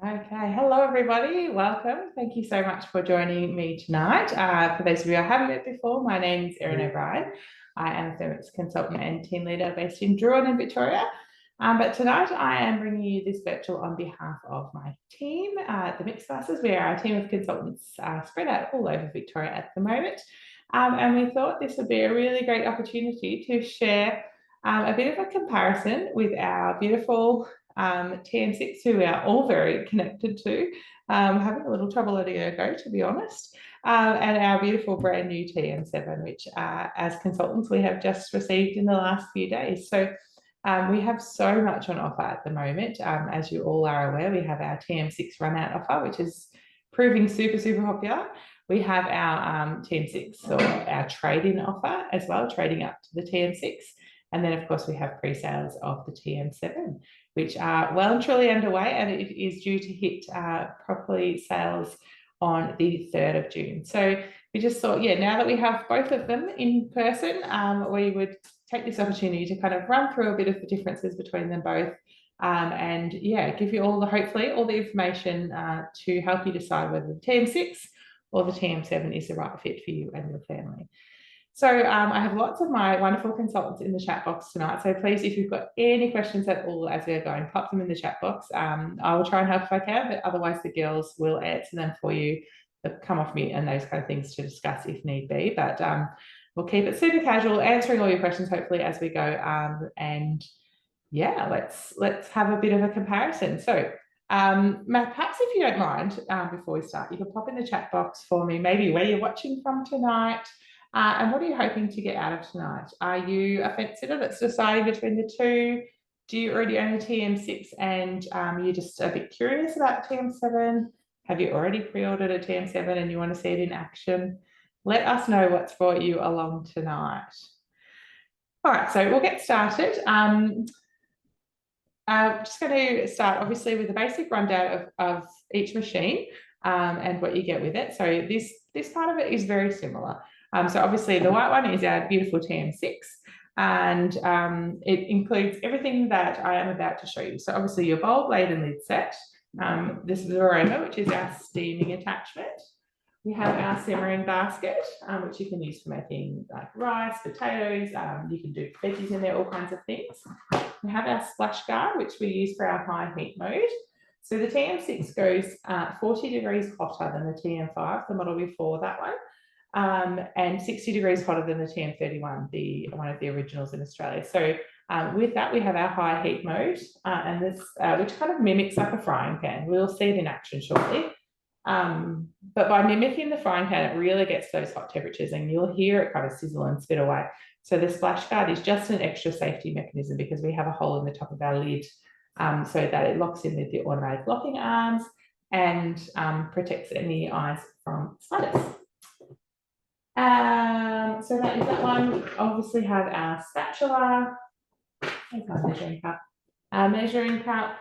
Okay, hello everybody, welcome. Thank you so much for joining me tonight. For those of you I haven't met before, my name is Erin O'Brien. I am a TM6 consultant and team leader based in Druin in Victoria. But tonight I am bringing you this virtual on behalf of my team, the Mixed Classes. We are a team of consultants spread out all over Victoria at the moment. And we thought this would be a really great opportunity to share a bit of a comparison with our beautiful TM6, who we are all very connected to, having a little trouble letting her go, to be honest, and our beautiful brand new TM7, which as consultants we have just received in the last few days. So we have so much on offer at the moment. As you all are aware, we have our TM6 run out offer, which is proving super, super popular. We have our TM6 or our trade-in offer as well, trading up to the TM6. And then, of course, we have pre-sales of the TM7, which are well and truly underway, and it is due to hit properly sales on the 3rd of June. So we just thought, yeah, now that we have both of them in person, we would take this opportunity to kind of run through a bit of the differences between them both, and yeah, give you all hopefully all the information to help you decide whether the TM6 or the TM7 is the right fit for you and your family. So I have lots of my wonderful consultants in the chat box tonight. So please, if you've got any questions at all as we're going, pop them in the chat box. I will try and help if I can, but otherwise the girls will answer them for you. They'll come off mute and those kind of things to discuss if need be. But we'll keep it super casual, answering all your questions hopefully as we go. And yeah, let's have a bit of a comparison. So Matt, perhaps if you don't mind, before we start, you can pop in the chat box for me, maybe where you're watching from tonight. And what are you hoping to get out of tonight? Are you a fence sitter that's deciding between the two? Do you already own a TM6 and you're just a bit curious about TM7? Have you already pre-ordered a TM7 and you want to see it in action? Let us know what's brought you along tonight. All right, so we'll get started. I'm just going to start obviously with a basic rundown of each machine and what you get with it. So this part of it is very similar. So obviously the white one is our beautiful TM6, and it includes everything that I am about to show you. So obviously your bowl, blade and lid set, this is aroma, which is our steaming attachment. We have our simmering basket, which you can use for making like rice, potatoes, you can do veggies in there, all kinds of things. We have our splash guard, which we use for our high heat mode. So the TM6 goes 40 degrees hotter than the TM5, the model before that one. And 60 degrees hotter than the TM31, one of the originals in Australia. So with that, we have our high heat mode, and this, which kind of mimics like a frying pan. We'll see it in action shortly. But by mimicking the frying pan, it really gets those hot temperatures and you'll hear it kind of sizzle and spit away. So the splash guard is just an extra safety mechanism because we have a hole in the top of our lid so that it locks in with the automatic locking arms and protects any eyes from splatters. So that is that one. We obviously have our spatula, our measuring cup,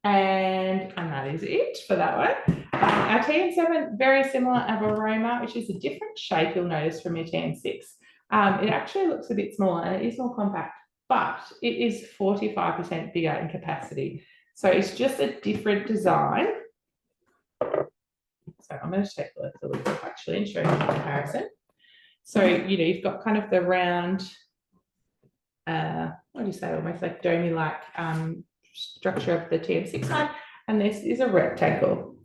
and that is it for that one. Our TM7, very similar of aroma, which is a different shape you'll notice from your TM6. It actually looks a bit smaller and it is more compact, but it is 45% bigger in capacity. So it's just a different design. So I'm going to take a look at the lid actually and show you the comparison. So, you know, you've got kind of the round, what do you say, almost like domey-like structure of the TM6 one, and this is a rectangle.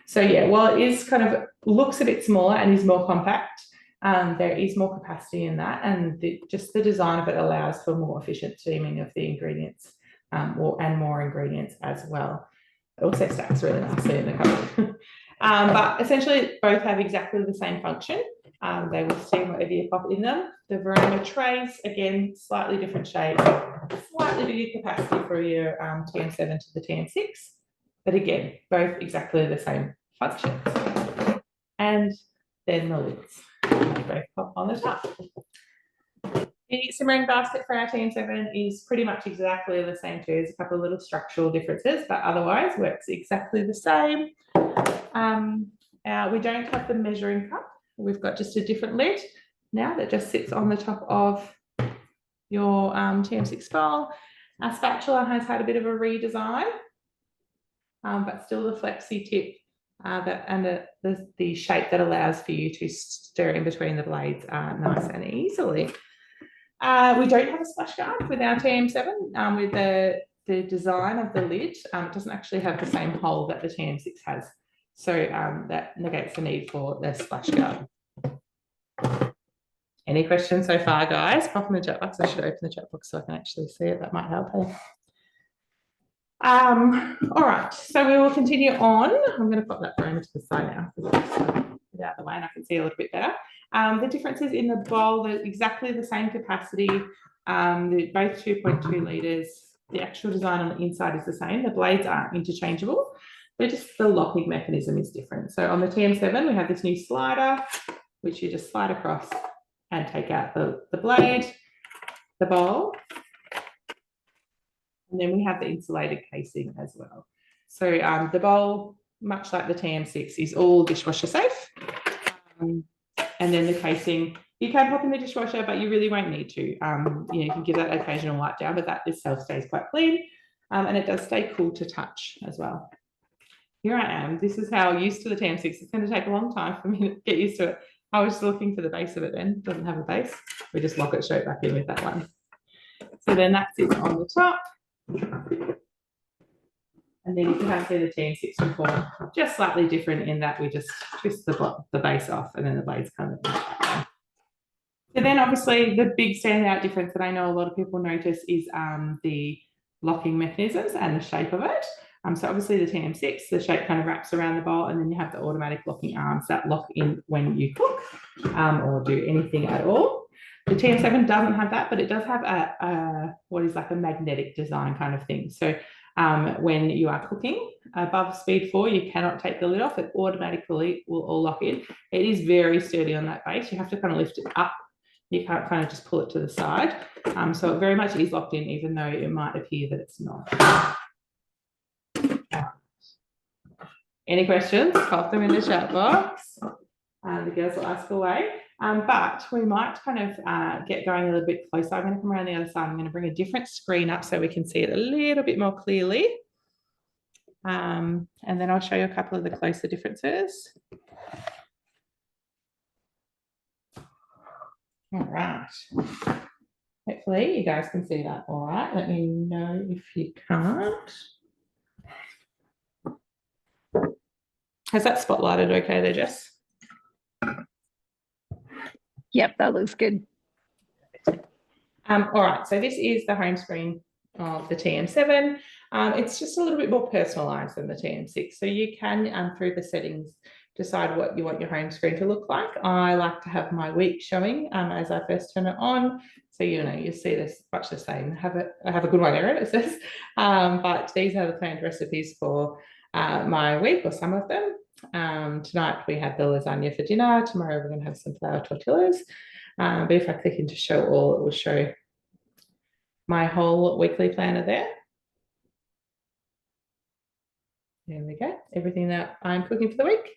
So yeah, while it is kind of looks a bit smaller and is more compact, there is more capacity in that, and just the design of it allows for more efficient steaming of the ingredients and more ingredients as well. It also stacks really nicely in the cupboard. But essentially both have exactly the same function. They will steam whatever you pop in them. The Verona trays, again, slightly different shape, slightly bigger capacity for your TM7 to the TM6, but again, both exactly the same function. And then the lids, they both pop on the top. The simmering basket for our TM7 is pretty much exactly the same too. There's a couple of little structural differences, but otherwise works exactly the same. We don't have the measuring cup. We've got just a different lid now that just sits on the top of your TM6 bowl. Our spatula has had a bit of a redesign. but still the flexi tip and the shape that allows for you to stir in between the blades nice and easily. We don't have a splash guard with our TM7 with the design of the lid. It doesn't actually have the same hole that the TM6 has. So that negates the need for the splash guard. Any questions so far, guys? Pop in the chat box. I should open the chat box so I can actually see it. That might help. All right, so we will continue on. I'm going to pop that phone to the side now because it's out of the way and I can see a little bit better. The differences in the bowl, they're exactly the same capacity. They're both 2.2 litres. The actual design on the inside is the same. The blades are interchangeable. They're just the locking mechanism is different. So on the TM7, we have this new slider, which you just slide across and take out the blade, the bowl. And then we have the insulated casing as well. So the bowl, much like the TM6, is all dishwasher safe. And then the casing, you can pop in the dishwasher, but you really won't need to. You can give that occasional wipe down, but that itself stays quite clean. And it does stay cool to touch as well. Here I am. This is how used to the TM6. It's going to take a long time for me to get used to it. I was looking for the base of it then. It doesn't have a base. We just lock it straight back in with that one. So then that sits on the top. And then if you haven't seen the TM6 before, just slightly different in that we just twist the base off and then the blades come in. So then obviously the big standout difference that I know a lot of people notice is the locking mechanisms and the shape of it. So obviously the TM6, the shape kind of wraps around the bowl, and then you have the automatic locking arms that lock in when you cook or do anything at all. The TM7 doesn't have that, but it does have a what is like a magnetic design kind of thing. So when you are cooking above speed 4, you cannot take the lid off. It automatically will all lock in. It is very sturdy on that base. You have to kind of lift it up. You can't kind of just pull it to the side. So it very much is locked in, even though it might appear that it's not. Any questions? Pop them in the chat box. The girls will ask away. But we might kind of get going a little bit closer. I'm going to come around the other side. I'm going to bring a different screen up so we can see it a little bit more clearly. And then I'll show you a couple of the closer differences. All right. Hopefully you guys can see that all right. Let me know if you can't. Has that spotlighted okay there, Jess? Yep, that looks good. All right, so this is the home screen of the TM7. It's just a little bit more personalised than the TM6. So you can, through the settings, decide what you want your home screen to look like. I like to have my week showing as I first turn it on. So, you see this much the same. I have a good one, Erin, it says. But these are the planned recipes for my week, or some of them. Tonight we had the lasagna for dinner. Tomorrow we're going to have some flour tortillas. But if I click into show all, it will show my whole weekly planner there. There we go. Everything that I'm cooking for the week.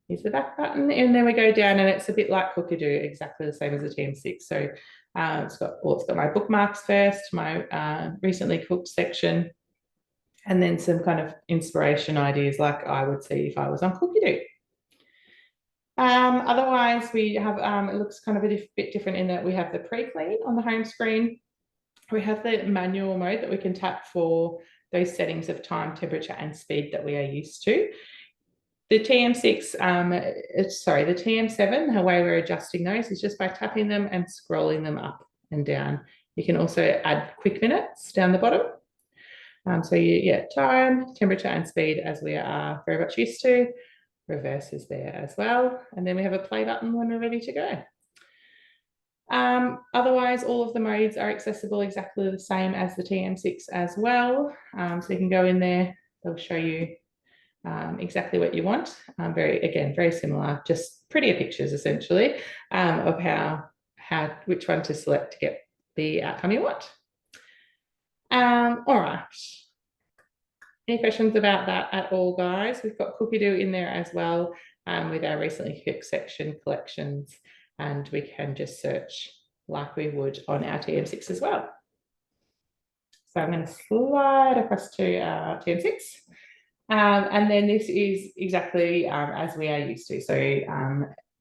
Here's the back button, and then we go down, and it's a bit like Cookadoo, exactly the same as the TM6. So it's got my bookmarks first, my recently cooked section, and then some kind of inspiration ideas like I would see if I was on Cookadoo. Otherwise, we have, it looks kind of a bit different in that we have the pre-clean on the home screen. We have the manual mode that we can tap for those settings of time, temperature, and speed that we are used to. The TM6, the TM7, the way we're adjusting those is just by tapping them and scrolling them up and down. You can also add quick minutes down the bottom. So you get time, temperature, and speed as we are very much used to. Reverse is there as well. And then we have a play button when we're ready to go. Otherwise, all of the modes are accessible exactly the same as the TM6 as well. So you can go in there, they'll show you exactly what you want. Very similar, just prettier pictures essentially of which one to select to get the outcome you want. All right. Any questions about that at all, guys? We've got Cookadoo in there as well with our recently cooked section collections, and we can just search like we would on our TM6 as well. So I'm going to slide across to our TM6. And then this is exactly as we are used to. So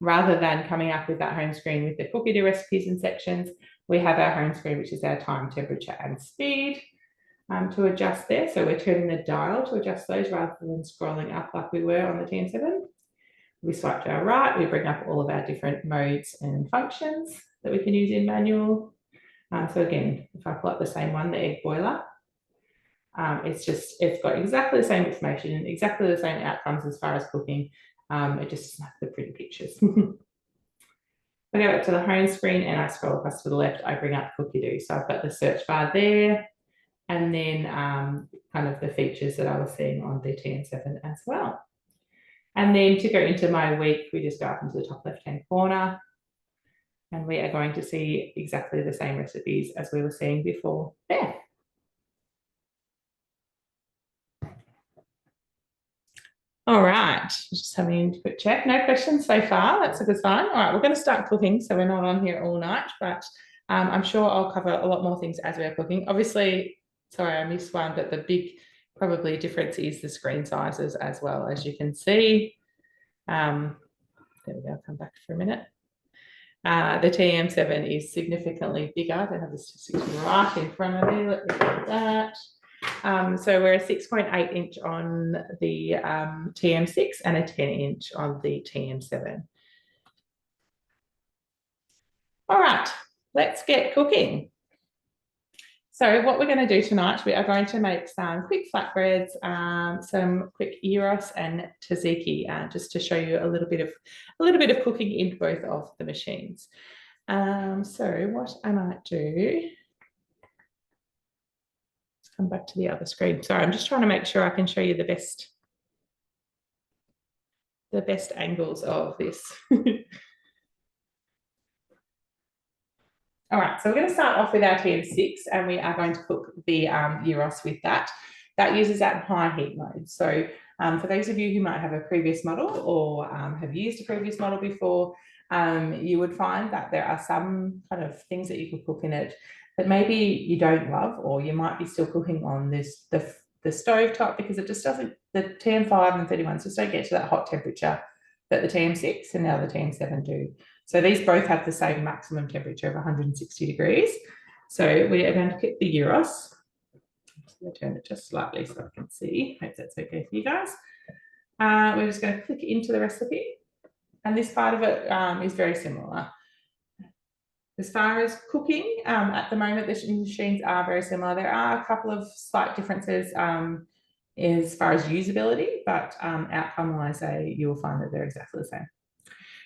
rather than coming up with that home screen with the cookie dough recipes and sections, we have our home screen, which is our time, temperature, and speed to adjust there. So we're turning the dial to adjust those rather than scrolling up like we were on the TM7. We swipe to our right, we bring up all of our different modes and functions that we can use in manual. So again, if I pull up the same one, the egg boiler, it's got exactly the same information, exactly the same outcomes as far as cooking. It just has the pretty pictures. I go back to the home screen and I scroll across to the left, I bring up cookie dough. So I've got the search bar there, and then kind of the features that I was seeing on the TM7 as well. And then to go into my week, we just go up into the top left-hand corner, and we are going to see exactly the same recipes as we were seeing before there. All right, just having a quick check. No questions so far. That's a good sign. All right, we're going to start cooking, so we're not on here all night, but I'm sure I'll cover a lot more things as we're cooking. Obviously, sorry, I missed one, but the big probably difference is the screen sizes as well, as you can see. There we go, I'll come back for a minute. The TM7 is significantly bigger. I don't have the statistics right in front of me. Let me get that. So we're a 6.8 inch on the TM6 and a 10 inch on the TM7. All right, let's get cooking. So what we're going to do tonight, we are going to make some quick flatbreads, some quick gyros and tzatziki, just to show you a little bit of cooking in both of the machines. So what I might do, let's come back to the other screen. Sorry, I'm just trying to make sure I can show you the best angles of this. All right, so we're going to start off with our TM6, and we are going to cook the gyros with that. That uses that high heat mode. So for those of you who might have a previous model or have used a previous model before, you would find that there are some kind of things that you could cook in it that maybe you don't love, or you might be still cooking on the stove top, because it just doesn't, the TM5 and 31s just don't get to that hot temperature that the TM6 and now the TM7 do. So these both have the same maximum temperature of 160 degrees. So we are going to cook the gyros. I'm going to turn it just slightly so I can see. Hope that's okay for you guys. We're just going to click into the recipe. And this part of it is very similar. As far as cooking, at the moment, the machines are very similar. There are a couple of slight differences as far as usability, but outcome-wise, you will find that they're exactly the same.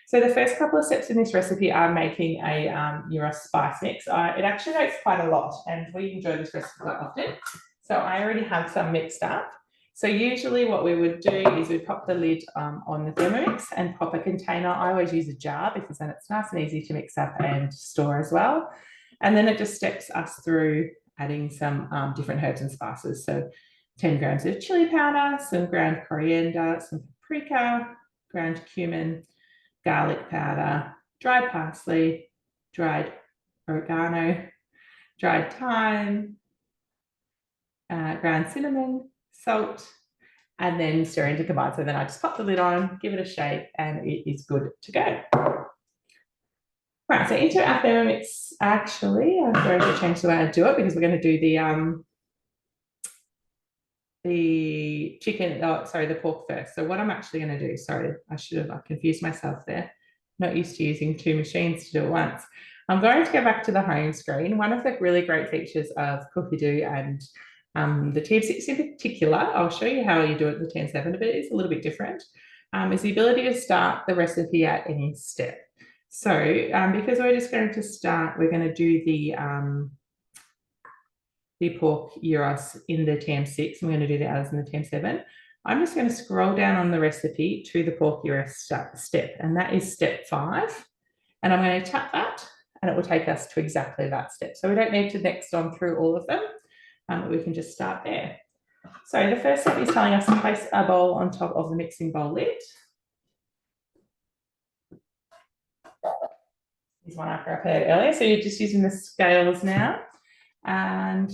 So the first couple of steps in this recipe are making a gyros spice mix. It actually makes quite a lot, and we enjoy this recipe quite often. So I already have some mixed up. So usually what we would do is we pop the lid on the Thermomix and pop a container. I always use a jar because then it's nice and easy to mix up and store as well. And then it just steps us through adding some different herbs and spices. So 10 grams of chili powder, some ground coriander, some paprika, ground cumin, garlic powder, dried parsley, dried oregano, dried thyme, ground cinnamon, salt, and then stir into combine. So then I just pop the lid on, give it a shake, and it is good to go. Right, so into our Thermomix, actually, I'm going to change the way I do it because we're going to do the chicken, the pork first. So what I'm actually going to do, sorry, I confused myself there. Not used to using two machines to do it once. I'm going to go back to the home screen. One of the really great features of Cookie Doo and the TM6 in particular, I'll show you how you do it in the TM7, but it is a little bit different, is the ability to start the recipe at any step. So because we're just going to start, we're going to do the pork gyros in the TM6. I'm going to do the others in the TM7. I'm just going to scroll down on the recipe to the pork gyros step, and that is step 5. And I'm going to tap that, and it will take us to exactly that step. So we don't need to next on through all of them. We can just start there. So the first step is telling us to place a bowl on top of the mixing bowl lid. Here's one I prepared earlier. So you're just using the scales now. And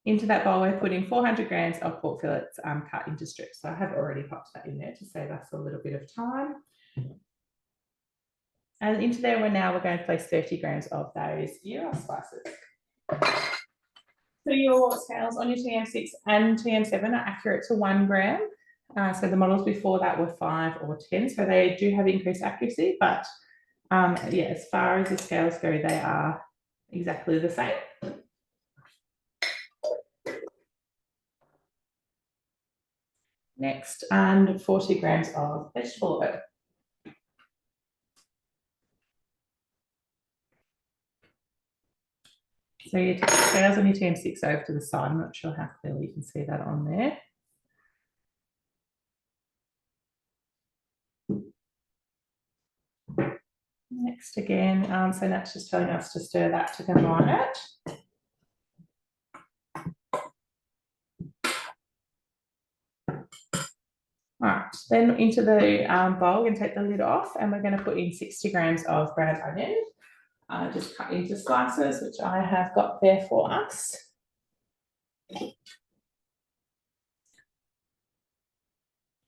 Into that bowl, we're putting 400 grams of pork fillets cut into strips. So I have already popped that in there to save us a little bit of time. And into there, we're going to place 30 grams of those gyros slices. So your scales on your TM6 and TM7 are accurate to 1 gram. So the models before that were 5 or 10. So they do have increased accuracy, but yeah, as far as the scales go, they are exactly the same. Next, and 40 grams of vegetable oil. So you take the scales on your TM6 over to the side. I'm not sure how clearly you can see that on there. Next again, so that's just telling us to stir that to combine it. All right, then into the bowl, we're going to take the lid off and we're going to put in 60 grams of ground onion, just cut into slices, which I have got there for us.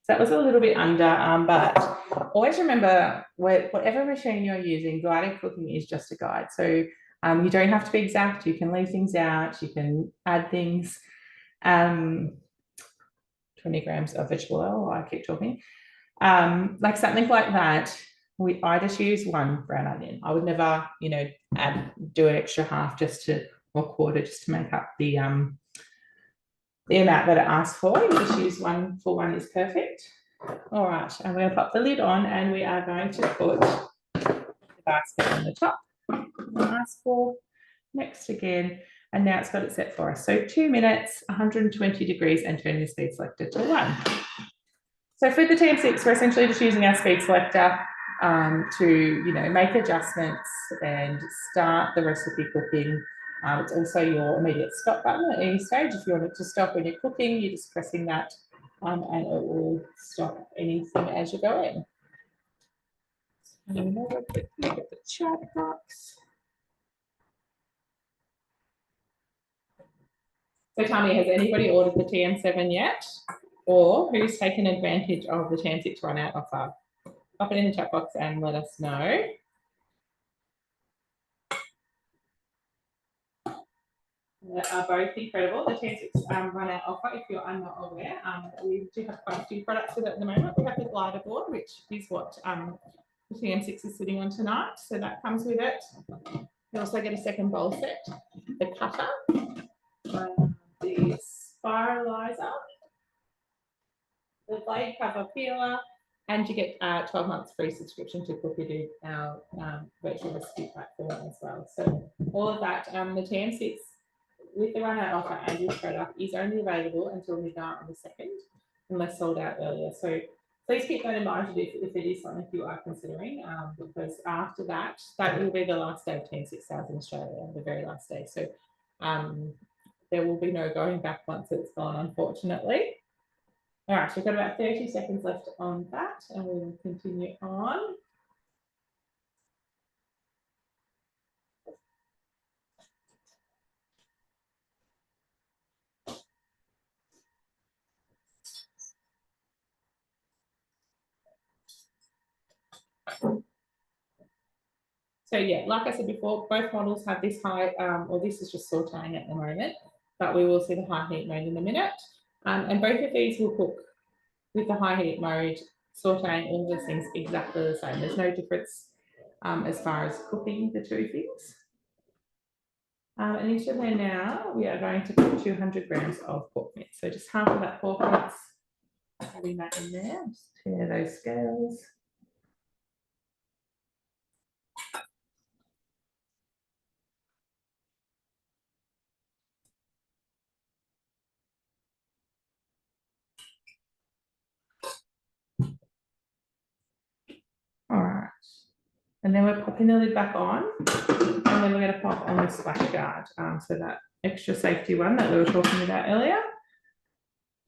So that was a little bit under, but always remember whatever machine you're using, guided cooking is just a guide. So you don't have to be exact. You can leave things out. You can add things. 20 grams of vegetable oil. I keep talking. Like something like that. I just use 1 brown onion. I would never, do an extra half or quarter just to make up the amount that it asks for. You just use 1 for 1 is perfect. All right, and we're going to pop the lid on and we are going to put the basket on the top. Ask for next again, and now it's got it set for us. So 2 minutes, 120 degrees, and turn your speed selector to 1. So for the TM6, we're essentially just using our speed selector to make adjustments and start the recipe cooking. It's also your immediate stop button at any stage. If you want it to stop when you're cooking, you're just pressing that and it will stop anything as you go in. And over quickly at the chat box. So tell me, has anybody ordered the TM7 yet? Or who's taken advantage of the TM6 run out offer? Pop it in the chat box and let us know. They are both incredible. The TM6 run out offer, if you're not aware, we do have quite a few products with it at the moment. We have the glider board, which is what the TM6 is sitting on tonight. So that comes with it. You also get a second bowl set, the cutter, the spiralizer, the blade cover peeler, and you get 12 months free subscription to Cookie our virtual recipe platform as well. So all of that, the TM6 with the run out offer and this product is only available until midnight on the 2nd, unless sold out earlier. So please keep that in mind if it is something you are considering, because after that, that will be the last day of TM6 sales in Australia, the very last day. So there will be no going back once it's gone, unfortunately. All right, so we've got about 30 seconds left on that, and we will continue on. So yeah, like I said before, both models have this high, or this is just sauteing at the moment, but we will see the high heat mode in a minute. And both of these will cook with the high heat mode, sauteing all those things exactly the same. There's no difference as far as cooking the two things. And into there now, we are going to put 200 grams of pork mince. So just half of that pork mince, adding that in there, just tear those scales. All right, and then we're popping the lid back on, and then we're going to pop on the splash guard, so that extra safety one that we were talking about earlier.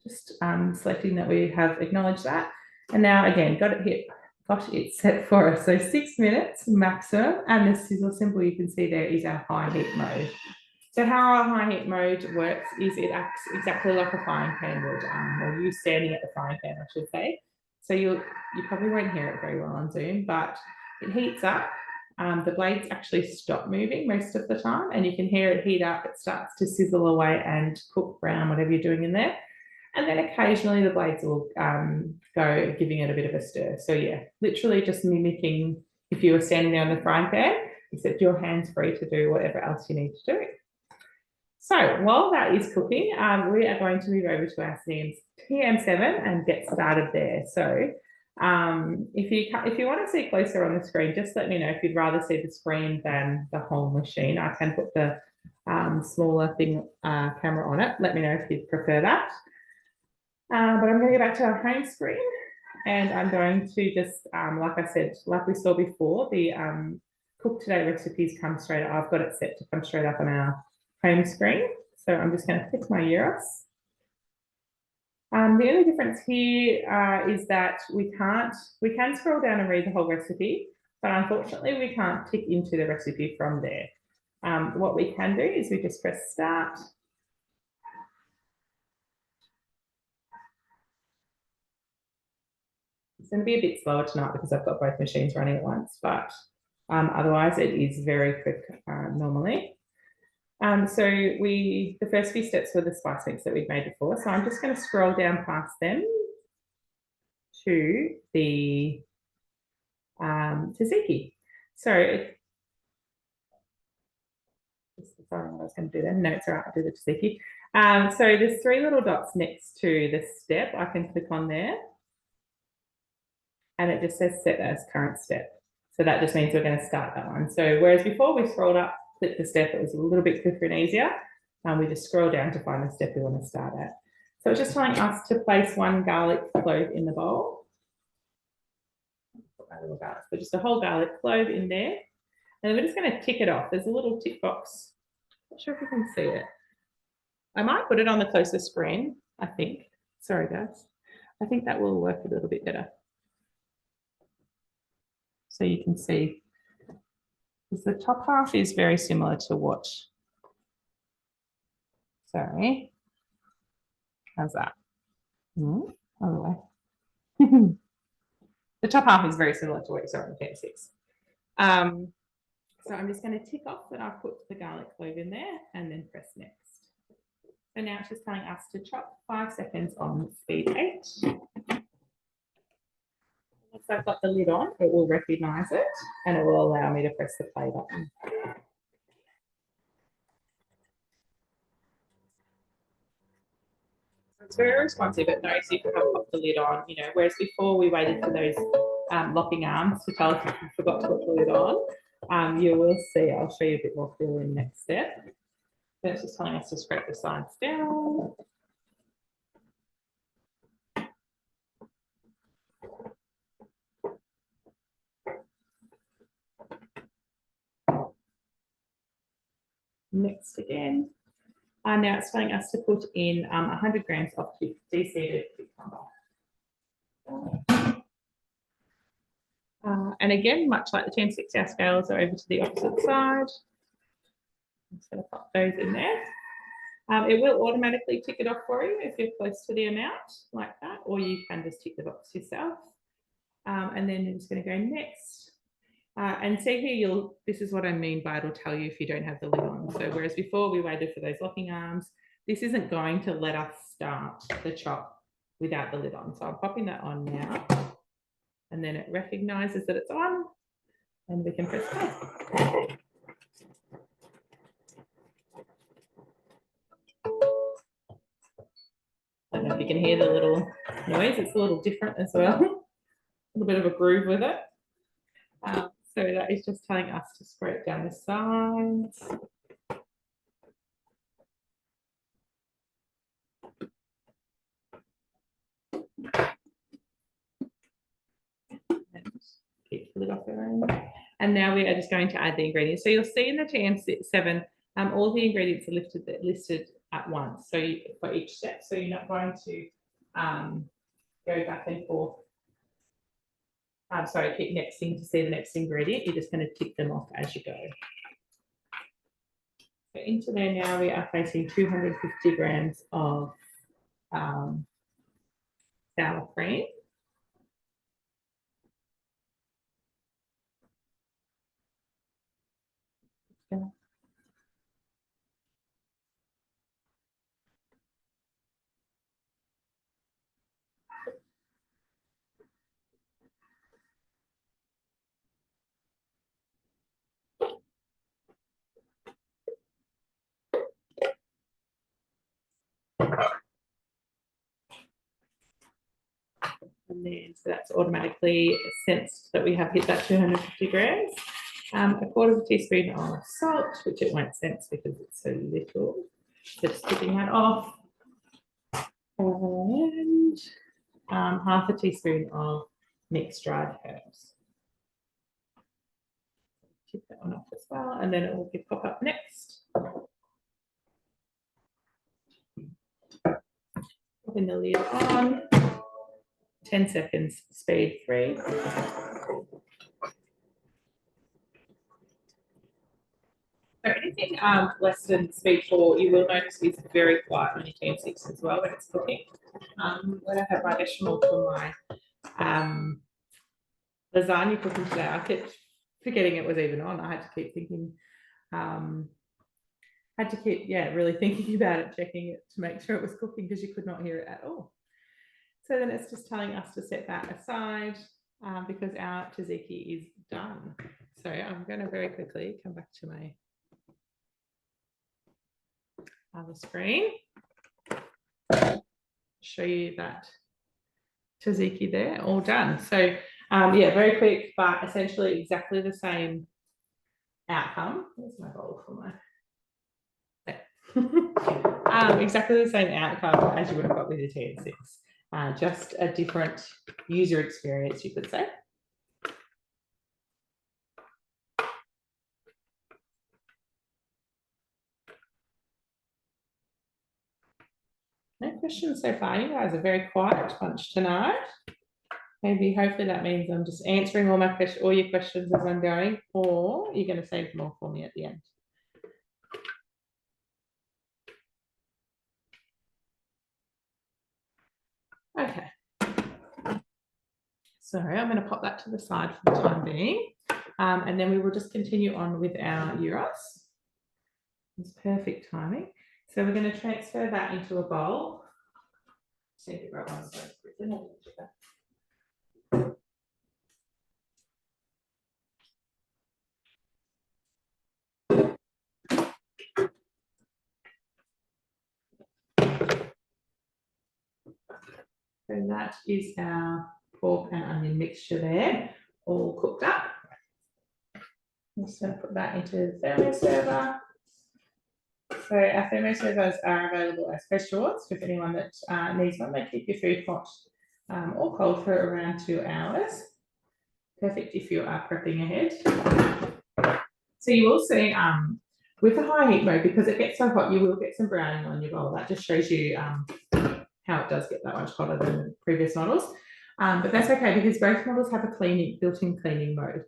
Just selecting that we have acknowledged that, and now again got it set for us. So 6 minutes maximum, and the sizzle symbol you can see there is our high heat mode. So how our high heat mode works is it acts exactly like a frying pan would, or you standing at the frying pan, I should say. So you probably won't hear it very well on Zoom, but it heats up. The blades actually stop moving most of the time, and you can hear it heat up. It starts to sizzle away and cook brown, whatever you're doing in there. And then occasionally the blades will go, giving it a bit of a stir. So yeah, literally just mimicking if you were standing there on the frying pan, except your hands free to do whatever else you need to do. So while that is cooking, we are going to move over to our TM7 and get started there. So if you want to see closer on the screen, just let me know if you'd rather see the screen than the whole machine. I can put the smaller camera on it. Let me know if you'd prefer that. But I'm going to go back to our home screen, and I'm going to just, like I said, like we saw before, the cook today recipes come straight up. I've got it set to come straight up on our home screen. So I'm just going to click my Euros. The only difference here is that we can scroll down and read the whole recipe, but unfortunately we can't tick into the recipe from there. What we can do is we just press start. It's going to be a bit slower tonight because I've got both machines running at once, but otherwise it is very quick normally. So the first few steps were the spice mix that we've made before. So I'm just going to scroll down past them to the tzatziki. So sorry, what I was going to do then. No, it's all right, I'll do the tzatziki. So there's 3 little dots next to the step. I can click on there, and it just says set as current step. So that just means we're going to start that one. So whereas before we scrolled up, click the step, it was a little bit quicker and easier. We just scroll down to find the step we want to start at. So it's just telling us to place 1 garlic clove in the bowl. Put my little garlic, so just a whole garlic clove in there. And we're just going to tick it off. There's a little tick box. Not sure if you can see it. I might put it on the closest screen, I think. Sorry, guys. I think that will work a little bit better. So you can see, because the top half is very similar to what, sorry, how's that? Other way. The top half is very similar to what you saw in TM6. So I'm just going to tick off that I've put the garlic clove in there and then press next. So now it's just telling us to chop 5 seconds on speed 8. Once I've got the lid on, it will recognise it and it will allow me to press the play button. It's very responsive. It knows if you have popped the lid on, whereas before we waited for those locking arms to tell us if you forgot to put the lid on. You will see, I'll show you a bit more clearly in the next step. So it's just telling us to scrape the sides down. Next again. Now it's telling us to put in 100 grams of de-seeded cucumber. And again, much like the TM6, our scales are over to the opposite side. I'm just going to pop those in there. It will automatically tick it off for you if you're close to the amount like that, or you can just tick the box yourself. And then you're just going to go next. And see here, this is what I mean by it'll tell you if you don't have the lid on. So whereas before we waited for those locking arms, this isn't going to let us start the chop without the lid on. So I'm popping that on now. And then it recognises that it's on and we can press play. I don't know if you can hear the little noise. It's a little different as well. A little bit of a groove with it. So that is just telling us to scrape down the sides. And keep the lid off there. And now we are just going to add the ingredients. So you'll see in the TM7, all the ingredients are listed at once. So for each step, so you're not going to go back and forth. Keep nexting to see the next ingredient. You're just going to tick them off as you go. So into there now we are placing 250 grams of sour cream. Yeah. And then so that's automatically sensed that we have hit that 250 grams. A quarter of a teaspoon of salt, which it won't sense because it's so little. So just stripping that off. And half a teaspoon of mixed dried herbs. Keep that one off as well, and then it will pop up next. Popping the lid on. 10 seconds, speed 3. So anything less than speed 4, you will notice is very quiet on your TM6 as well when it's cooking. When I had my bechamel for my lasagna cooking today, I kept forgetting it was even on. I had to keep thinking, really thinking about it, checking it to make sure it was cooking because you could not hear it at all. So then it's just telling us to set that aside because our tzatziki is done. So I'm going to very quickly come back to my other screen, show you that tzatziki there, all done. So yeah, very quick, but essentially exactly the same outcome. There's my bowl for my exactly the same outcome as you would have got with the TM6, just a different user experience, you could say. No questions so far. You guys are very quiet bunch tonight. Maybe, hopefully that means I'm just answering all your questions as I'm going, or you're going to save them all for me at the end. Okay. Sorry, I'm going to pop that to the side for the time being. And then we will just continue on with our gyros. It's perfect timing. So we're going to transfer that into a bowl. See if the right one's going. So that is our pork and onion mixture there, all cooked up. I'm just going to put that into the thermo server. So our thermo servers are available as fresh shorts. If anyone that needs one, they keep your food hot or cold for around 2 hours. Perfect if you are prepping ahead. So you will see with the high heat mode, because it gets so hot, you will get some browning on your bowl. That just shows you how it does get that much hotter than the previous models. But that's okay because both models have a built-in cleaning mode.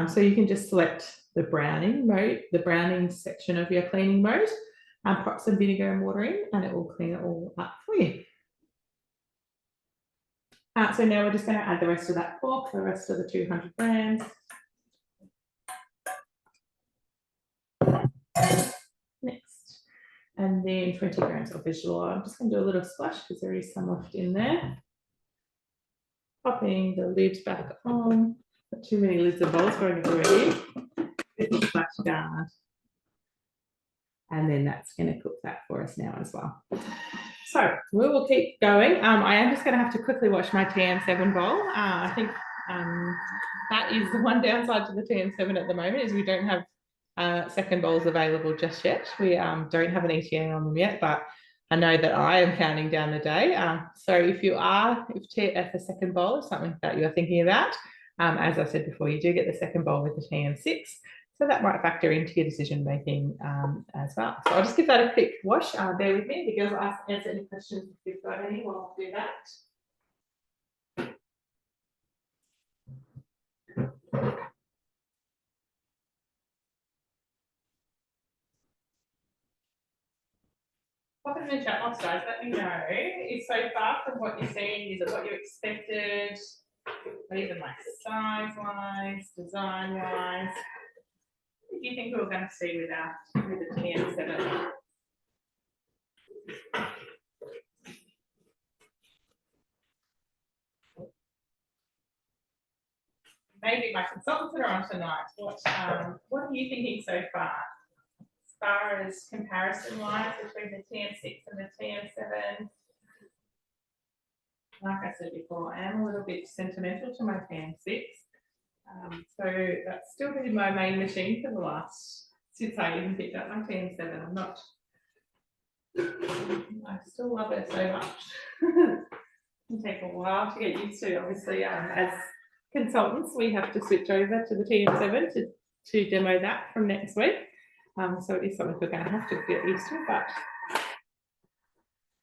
So you can just select the browning mode, the browning section of your cleaning mode, pop some vinegar and water in, and it will clean it all up for you. So now we're just going to add the rest of that pork, the rest of the 200 grams. Next. And then 20 grams of vegetable oil. I'm just going to do a little splash because there is some left in there. Popping the lid back on. Not too many lids of bowls going already. This is splash guard. And then that's going to cook that for us now as well. So we will keep going. I am just going to have to quickly wash my TM7 bowl. I think that is the one downside to the TM7 at the moment is we don't have second bowls available just yet. We don't have an ETA on them yet, but I know that I am counting down the day. So if the second bowl is something that you're thinking about, as I said before, you do get the second bowl with the TM6. So that might factor into your decision making as well. So I'll just give that a quick wash. Bear with me. The girls will answer any questions if you've got any while I do that. pop it in the chat box, guys. Let me know. Is so far from what you're seeing, is it what you expected? Or even like size-wise, design-wise? What do you think we were going to see with the TM7? Maybe my consultants that are on tonight, what are you thinking so far? As far as comparison-wise between the TM6 and the TM7? Like I said before, I am a little bit sentimental to my TM6. So that's still been my main machine for the last, since I even picked up my TM7. I'm not, I still love it so much. It'll take a while to get used to. Obviously, as consultants, we have to switch over to the TM7 to demo that from next week. So it is something we're going to have to get used to, but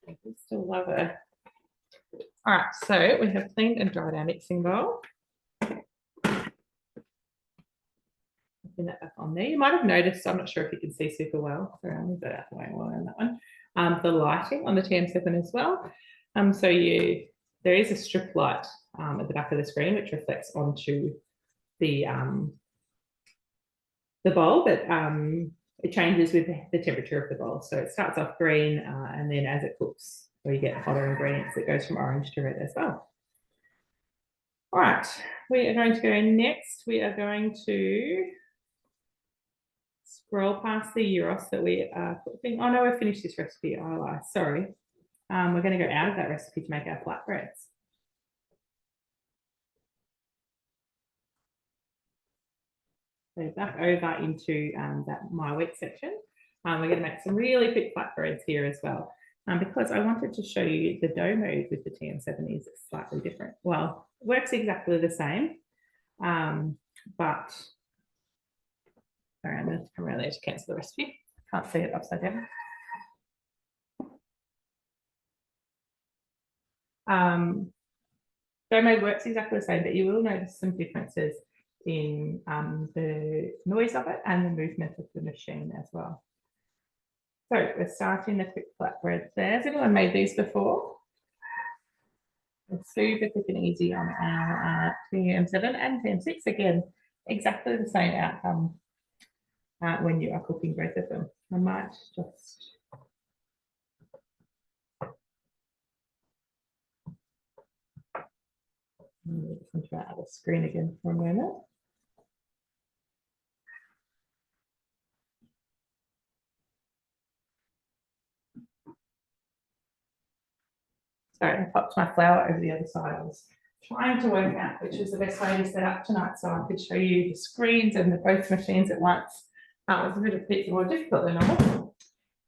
I still love it. All right, so we have cleaned and dried our mixing bowl. Pin that back on there. You might have noticed, I'm not sure if you can see super well, so I'll move that out the way while on that one. The lighting on the TM7 as well. So there is a strip light at the back of the screen which reflects onto the bowl, but it changes with the temperature of the bowl. So it starts off green, and then as it cooks, or you get hotter ingredients, it goes from orange to red as well. All right, we are going to go next. We are going to scroll past the gyros that we are cooking. Oh no, we've finished this recipe. Oh, lied. Sorry. We're going to go out of that recipe to make our flatbreads. So back over into that My Week section. We're going to make some really quick flatbreads here as well. Because I wanted to show you the dough mode with the TM7 is slightly different. Well, it works exactly the same, but sorry, I'm going to come around there to cancel the recipe. Can't see it upside down. Dough mode works exactly the same, but you will notice some differences in the noise of it and the movement of the machine as well. So we're starting the quick flatbreads there. Has anyone made these before? It's super quick and easy on our TM7 and TM6. Again, exactly the same outcome when you are cooking both of them. I might just move into our other screen again for a moment. Sorry, I popped my flour over the other side. I was trying to work out which was the best way to set up tonight so I could show you the screens and both machines at once. It was a bit more difficult than normal.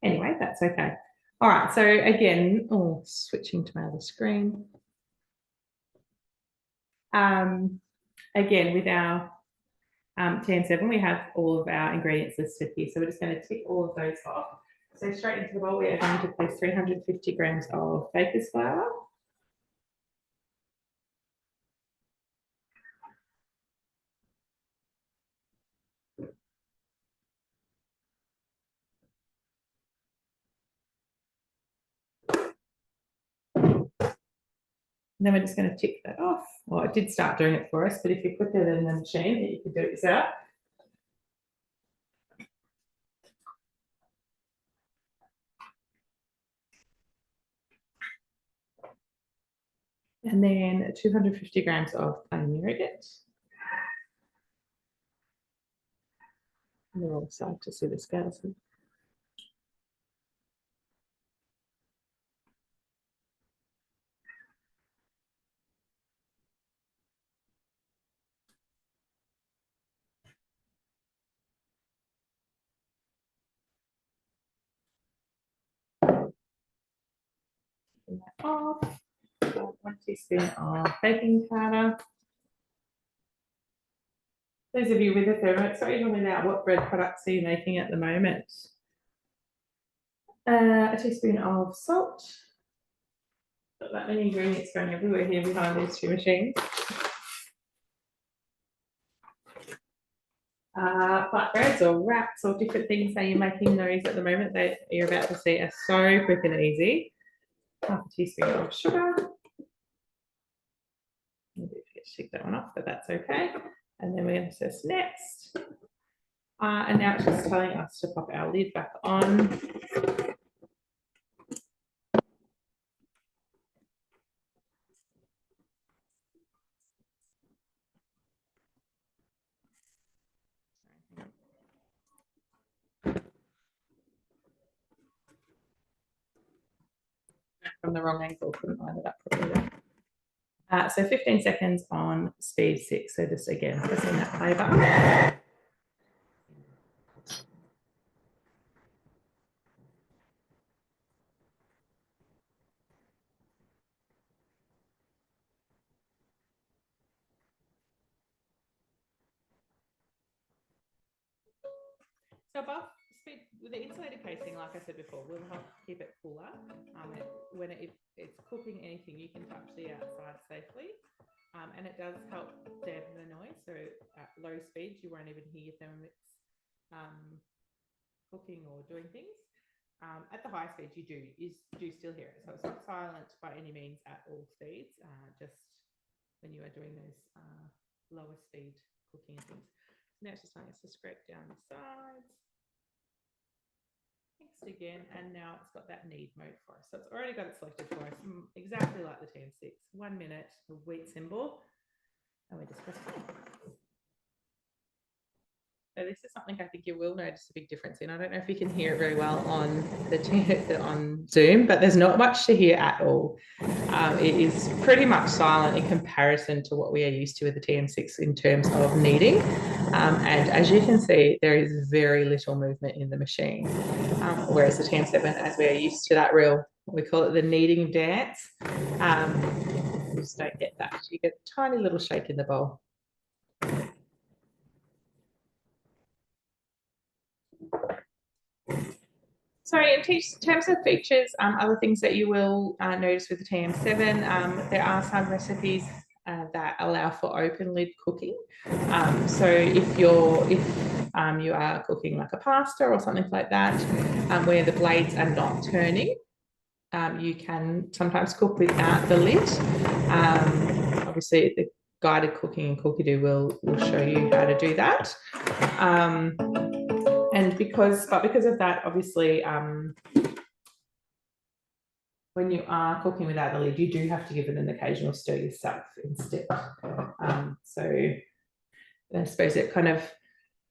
Anyway, that's okay. All right, so again, switching to my other screen. Again, with our TM7, we have all of our ingredients listed here. So we're just going to tick all of those off. So straight into the bowl, we are going to place 350 grams of baker's flour. And then we're just going to tick that off. Well, it did start doing it for us, but if you're quicker than the machine, you can do it yourself. And then 250 grams of plain nougat. And they're all side to see the scales. That off. 1 teaspoon of baking powder. Those of you with a Thermomix, or even without, what bread products are you making at the moment? A teaspoon of salt. Got that many ingredients going everywhere here behind these two machines. flatbreads or wraps or different things that you're making those at the moment that you're about to see are so quick and easy. Half a teaspoon of sugar. Maybe if you shake that one off, but that's okay. And then we're going to assess next. And now it's just telling us to pop our lid back on. From the wrong angle, couldn't line it up properly. So 15 seconds on speed 6. So just again, pressing that play button. So above speed, with the insulated casing, like I said before, will help keep it cooler. When it's cooking anything, you can touch the outside safely. And it does help dampen the noise. So at low speeds, you won't even hear your Thermomix cooking or doing things. At the high speeds, you do still hear it. So it's not silent by any means at all speeds, just when you are doing those lower speed cooking and things. So now it's just telling us to scrape down the sides. Next again, and now it's got that knead mode for us. So it's already got it selected for us, exactly like the TM6. 1 minute, the wheat symbol, and we just press play. So this is something I think you will notice a big difference in. I don't know if you can hear it very well on on Zoom, but there's not much to hear at all. It is pretty much silent in comparison to what we are used to with the TM6 in terms of kneading. And as you can see, there is very little movement in the machine, whereas the TM7, as we are used to that real, we call it the kneading dance, you just don't get that. You get a tiny little shake in the bowl. So in terms of features, other things that you will notice with the TM7, there are some recipes that allow for open lid cooking. So if you are cooking like a pasta or something like that, where the blades are not turning, you can sometimes cook without the lid. Obviously, the guided cooking in Cookie-Doo will show you how to do that. And because of that, obviously, when you are cooking without the lid, you do have to give it an occasional stir yourself instead. So I suppose it kind of,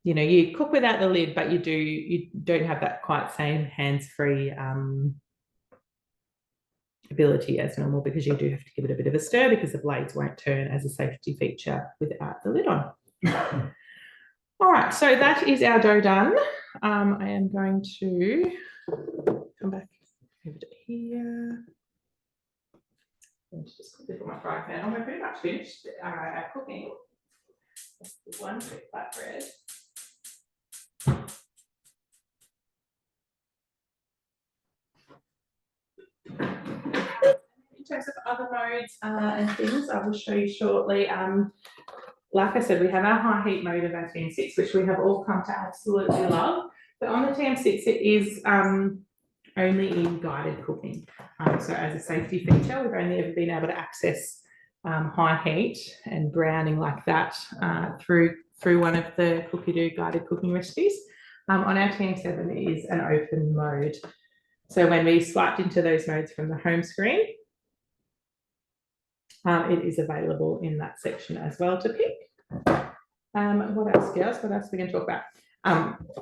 you cook without the lid, but you don't have that quite same hands-free ability as normal, because you do have to give it a bit of a stir because the blades won't turn as a safety feature without the lid on. All right, so that is our dough done. I am going to come back over to here. And just quickly put my frying pan on. We're pretty much finished our cooking. One quick flatbread. In terms of other modes and things, I will show you shortly. Like I said, we have our high heat mode of our TM6, which we have all come to absolutely love. But on the TM6, it is only in guided cooking. So as a safety feature, we've only ever been able to access high heat and browning like that through one of the Cookie-Doo guided cooking recipes. On our TM7, it is an open mode. So when we swiped into those modes from the home screen, it is available in that section as well to pick. What else, girls? What else are we going to talk about?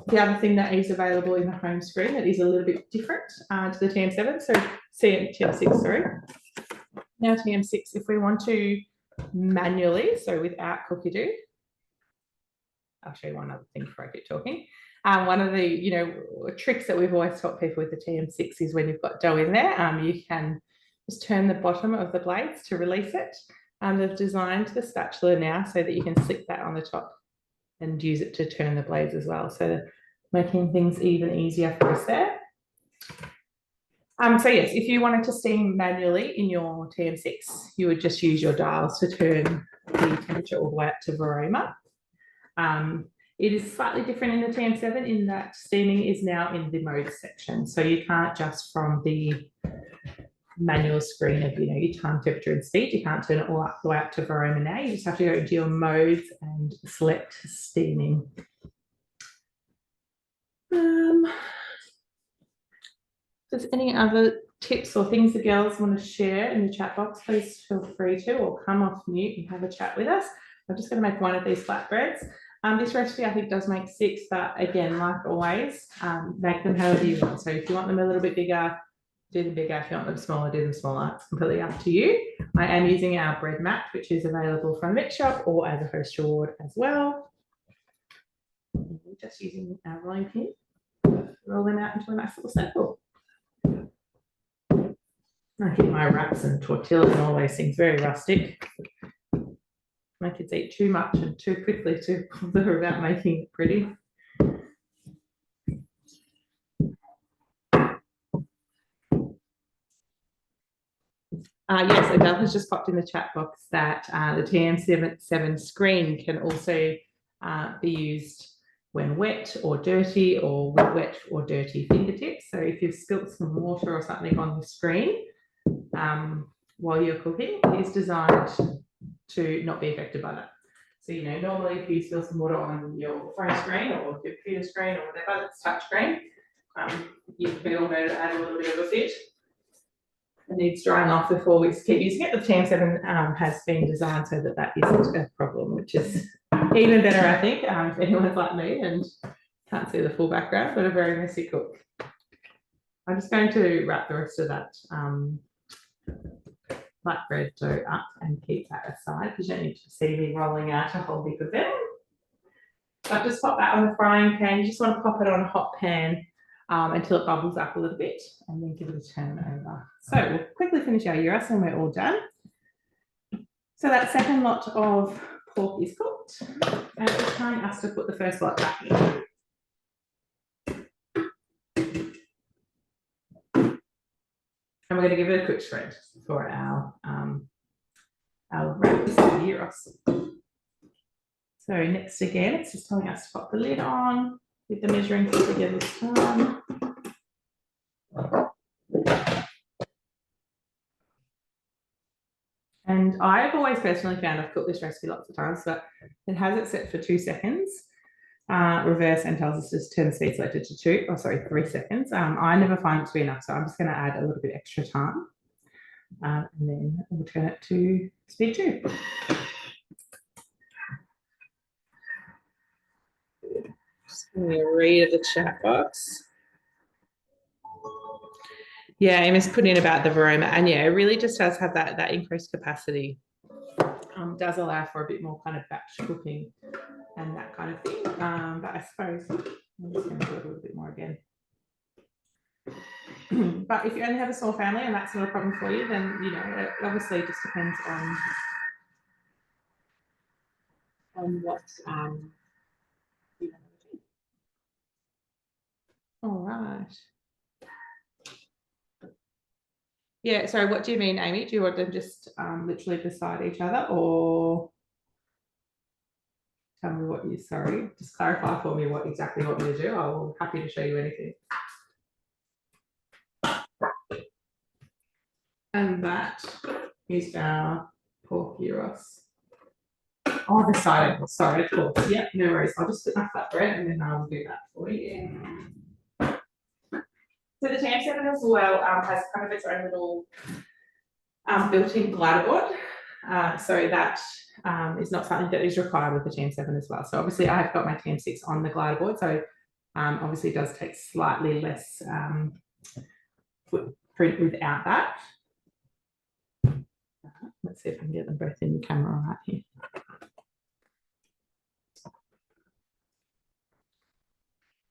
The other thing that is available in the home screen that is a little bit different to the TM7, so TM6, sorry. Now TM6, if we want to manually, so without Cookie-Doo, I'll show you one other thing before I keep talking. One of the tricks that we've always taught people with the TM6 is when you've got dough in there, you can just turn the bottom of the blades to release it. They've designed the spatula now so that you can stick that on the top and use it to turn the blades as well. So making things even easier for us there. So yes, if you wanted to steam manually in your TM6, you would just use your dials to turn the temperature all the way up to Varoma. It is slightly different in the TM7 in that steaming is now in the mode section. So you can't just from the manual screen of, your time, temperature and speed, you can't turn it all up the way up to Varoma now. You just have to go into your modes and select steaming. If there's any other tips or things the girls want to share in the chat box, please feel free to, or come off mute and have a chat with us. I'm just going to make one of these flatbreads. This recipe I think does make 6, but again, like always, make them however you want. So if you want them a little bit bigger, do them bigger. If you want them smaller, do them smaller. It's completely up to you. I am using our bread mat, which is available from the mix shop or as a host reward as well. Just using our rolling pin, roll them out into a nice little circle. I keep my wraps and tortillas and all those things very rustic. My kids eat too much and too quickly to bother about making it pretty. Yes, Adele has just popped in the chat box that the TM7 screen can also be used when wet or dirty, or with wet or dirty fingertips. So if you've spilt some water or something on the screen while you're cooking, it is designed to not be affected by that. So, normally if you spill some water on your phone screen or your computer screen or whatever, that's touch screen, you can all know to add a little bit of a fit. It needs drying off before we keep using it. The TM7 has been designed so that that isn't a problem, which is even better, I think, if anyone's like me and can't see the full background, but a very messy cook. I'm just going to wrap the rest of that flatbread dough up and keep that aside because you don't need to see me rolling out a whole heap of it. So I've just popped that on the frying pan. You just want to pop it on a hot pan until it bubbles up a little bit and then give it a turn over. So we'll quickly finish our gyros and we're all done. So that second lot of pork is cooked and it's time us to put the first lot back in. And we're going to give it a quick shred for our wraps of gyros. So next again, it's just telling us to pop the lid on with the measuring cup again this time. And I've always personally found, I've cooked this recipe lots of times, but it has it set for 2 seconds. Reverse and tells us to turn the speed selector to 3 seconds. I never find it to be enough, so I'm just going to add a little bit extra time. And then we'll turn it to speed 2. Just give me a read of the chat box. Yeah, Emma's put in about the Varoma, and yeah, it really just does have that increased capacity. Does allow for a bit more kind of batch cooking and that kind of thing. But I suppose I'm just going to do it a little bit more again. But if you only have a small family and that's not a problem for you, then it obviously just depends on what you want to do. All right. Yeah, sorry, what do you mean, Amy? Do you want them just literally beside each other, or tell me what just clarify for me what exactly you want me to do. I'm happy to show you anything. And that is our pork gyros. Oh, the side angle, sorry, of course. Yep, no worries. I'll just put my flatbread and then I'll do that for you. So the TM7 as well has kind of its own little built-in glider board. So that is not something that is required with the TM7 as well. So obviously I've got my TM6 on the glider board, so obviously it does take slightly less footprint without that. Let's see if I can get them both in the camera right here.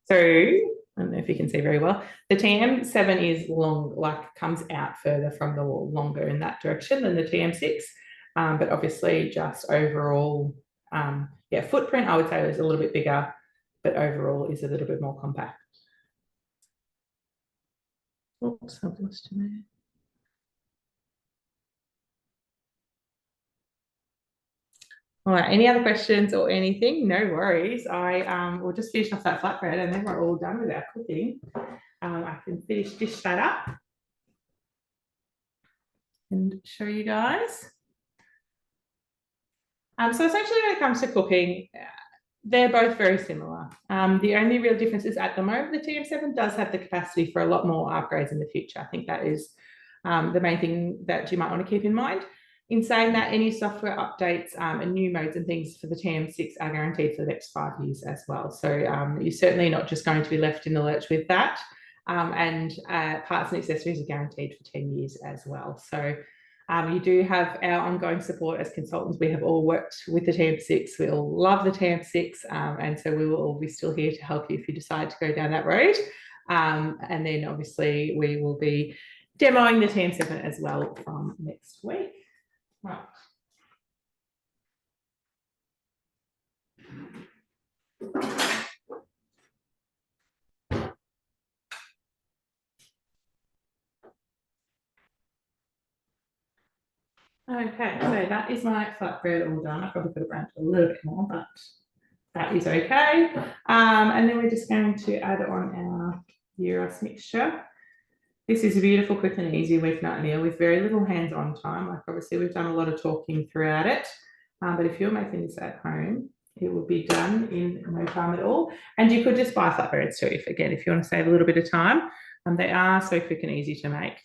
So I don't know if you can see very well. The TM7 is long, comes out further from the wall, longer in that direction than the TM6. But obviously just overall, footprint I would say is a little bit bigger, but overall is a little bit more compact. Oops, I've lost you there. All right, any other questions or anything? No worries. I will just finish off that flatbread and then we're all done with our cooking. I can dish that up and show you guys. So essentially when it comes to cooking, they're both very similar. The only real difference is at the moment, the TM7 does have the capacity for a lot more upgrades in the future. I think that is the main thing that you might want to keep in mind. In saying that, any software updates and new modes and things for the TM6 are guaranteed for the next 5 years as well. So you're certainly not just going to be left in the lurch with that. And parts and accessories are guaranteed for 10 years as well. So you do have our ongoing support as consultants. We have all worked with the TM6. We all love the TM6. And so we will all be still here to help you if you decide to go down that road. And then obviously we will be demoing the TM7 as well from next week. Right. Okay, so that is my flatbread all done. I probably could have browed a little bit more, but that is okay. And then we're just going to add on our gyros mixture. This is a beautiful, quick and easy weeknight meal with very little hands-on time. Like obviously we've done a lot of talking throughout it, but if you're making this at home, it will be done in no time at all. And you could just buy flatbreads too, if you want to save a little bit of time. They are so quick and easy to make.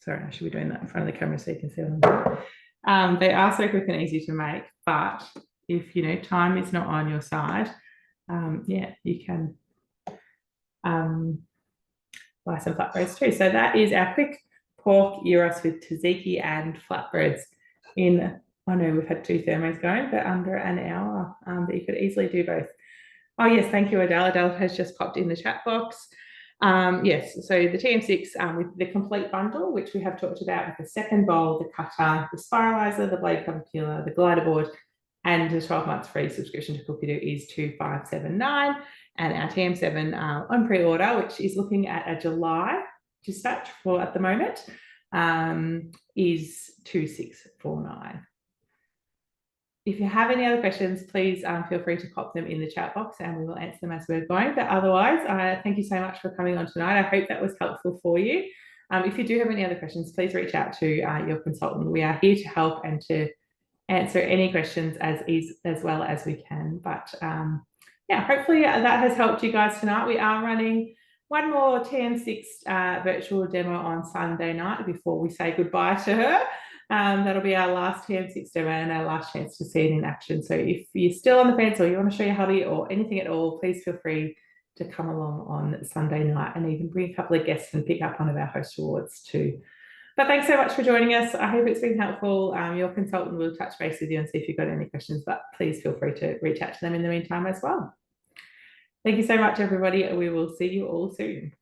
Sorry, I should be doing that in front of the camera so you can see what I'm doing. They are so quick and easy to make, but if time is not on your side, yeah, you can buy some flatbreads too. So that is our quick pork gyros with tzatziki and flatbreads in, I know we've had 2 thermos going, but under an hour, but you could easily do both. Oh yes, thank you, Adele. Adele has just popped in the chat box. Yes, so the TM6 with the complete bundle, which we have talked about, with the second bowl, the cutter, the spiralizer, the blade cover peeler, the glider board, and the 12 months free subscription to Cookie is 2,579. And our TM7 on pre-order, which is looking at a July dispatch for at the moment, is 2,649. If you have any other questions, please feel free to pop them in the chat box and we will answer them as we're going. But otherwise, thank you so much for coming on tonight. I hope that was helpful for you. If you do have any other questions, please reach out to your consultant. We are here to help and to answer any questions as well as we can. But yeah, hopefully that has helped you guys tonight. We are running one more TM6 virtual demo on Sunday night before we say goodbye to her. That'll be our last TM6 demo and our last chance to see it in action. So if you're still on the fence or you want to show your hubby or anything at all, please feel free to come along on Sunday night and even bring a couple of guests and pick up one of our host awards too. But thanks so much for joining us. I hope it's been helpful. Your consultant will touch base with you and see if you've got any questions, but please feel free to reach out to them in the meantime as well. Thank you so much, everybody. We will see you all soon.